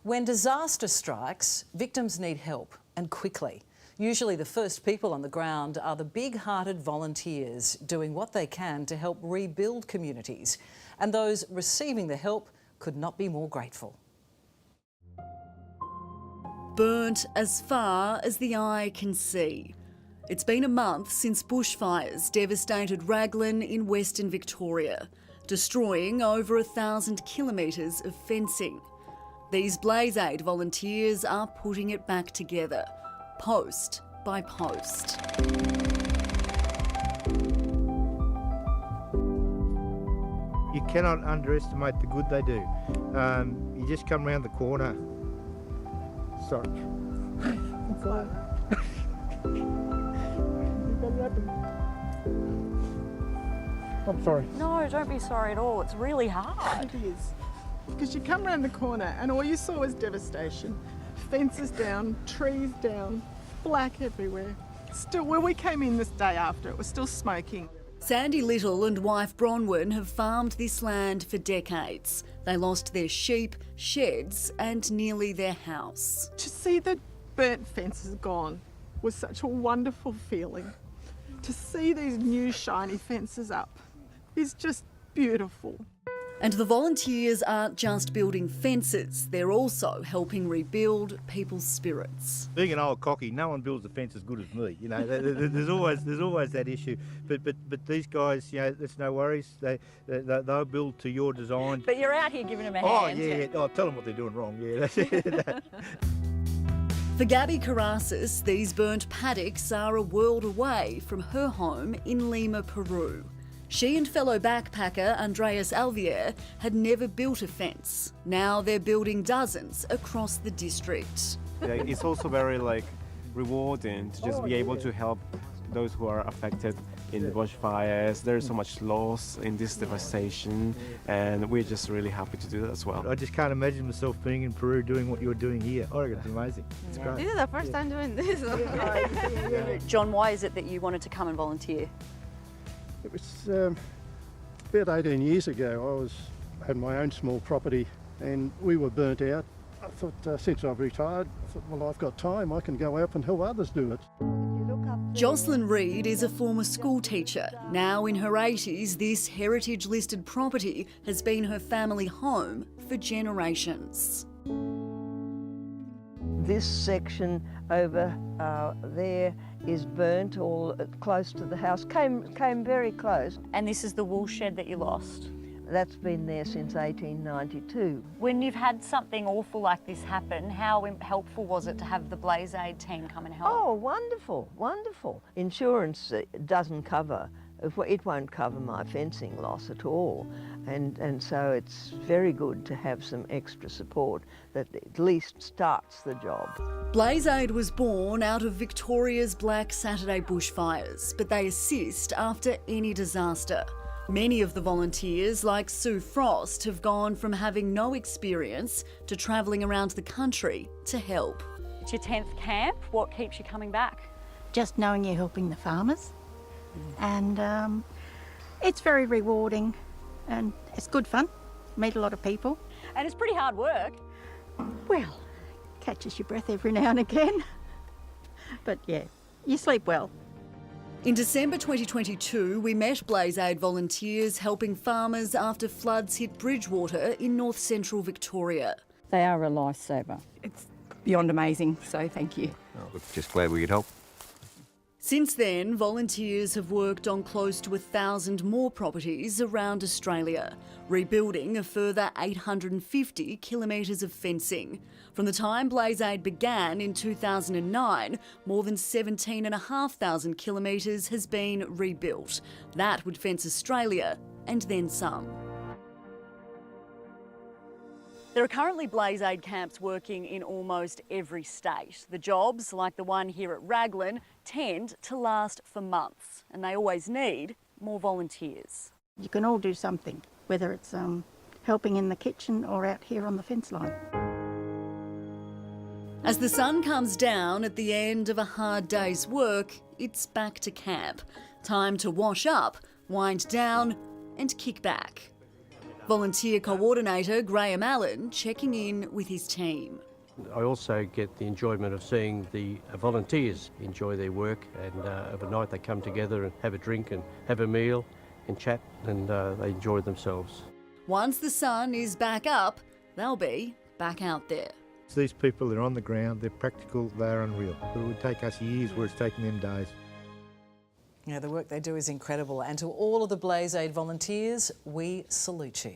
When disaster strikes, victims need help, and quickly. Usually the first people on the ground are the big-hearted volunteers doing what they can to help rebuild communities. And those receiving the help could not be more grateful. Burnt as far as the eye can see. It's been a month since bushfires devastated Raglin in Western Victoria, destroying over 1,000 kilometres of fencing. These Blaze Aid volunteers are putting it back together, post by post. You cannot underestimate the good they do. You just come around the corner. Sorry. I'm sorry. No, don't be sorry at all. It's really hard. It is. Because you come around the corner and all you saw was devastation. Fences down, trees down, black everywhere. Still, when we came in this day after, it was still smoking. Sandy Little and wife Bronwyn have farmed this land for decades. They lost their sheep, sheds and nearly their house. To see the burnt fences gone was such a wonderful feeling. To see these new shiny fences up is just beautiful. And the volunteers aren't just building fences, they're also helping rebuild people's spirits. Being an old cocky, no one builds a fence as good as me. You know, there's always that issue. But these guys, you know, it's no worries. They'll build to your design. But you're out here giving them a Oh hand. yeah, oh, tell them what they're doing wrong. Yeah, that's it. For Gabby Carasis, these burnt paddocks are a world away from her home in Lima, Peru. She and fellow backpacker Andreas Alvier had never built a fence. Now they're building dozens across the district. It's also very rewarding to just be able to help those who are affected in the bushfires. There's so much loss in this devastation, and we're just really happy to do that as well. I just can't imagine myself being in Peru doing what you're doing here. I reckon it's amazing. It's great. This is the first time doing this. John, why is it that you wanted to come and volunteer? It was about 18 years ago. I had my own small property and we were burnt out. I thought since I've retired, I thought, well, I've got time, I can go out and help others do it. Jocelyn Reid is a former school teacher. Now in her 80s, this heritage-listed property has been her family home for generations. This section over there is burnt, all close to the house, came very close. And this is the wool shed that you lost? That's been there since 1892. When you've had something awful like this happen, how helpful was it to have the Blaze Aid team come and help? Oh, wonderful, wonderful. Insurance doesn't cover, it won't cover my fencing loss at all. And so it's very good to have some extra support that at least starts the job. Blaze Aid was born out of Victoria's Black Saturday bushfires, but they assist after any disaster. Many of the volunteers, like Sue Frost, have gone from having no experience to travelling around the country to help. It's your 10th camp. What keeps you coming back? Just knowing you're helping the farmers. And it's very rewarding and it's good fun. Meet a lot of people. And it's pretty hard work. Well, catches your breath every now and again. But yeah, you sleep well. In December 2022, we met Blaze Aid volunteers helping farmers after floods hit Bridgewater in north-central Victoria. They are a lifesaver. It's beyond amazing, so thank you. Oh, we're just glad we could help. Since then, volunteers have worked on close to 1,000 more properties around Australia, rebuilding a further 850 kilometres of fencing. From the time Blaze Aid began in 2009, more than 17,500 kilometres has been rebuilt. That would fence Australia and then some. There are currently Blaze Aid camps working in almost every state. The jobs, like the one here at Raglin, tend to last for months, and they always need more volunteers. You can all do something, whether it's helping in the kitchen or out here on the fence line. As the sun comes down at the end of a hard day's work, it's back to camp. Time to wash up, wind down and kick back. Volunteer coordinator Graham Allen checking in with his team. I also get the enjoyment of seeing the volunteers enjoy their work, and of a night they come together and have a drink and have a meal and chat, and they enjoy themselves. Once the sun is back up, they'll be back out there. These people are on the ground, they're practical, they're unreal. But it would take us years where it's taking them days. Yeah, the work they do is incredible, and to all of the Blaze Aid volunteers, we salute you.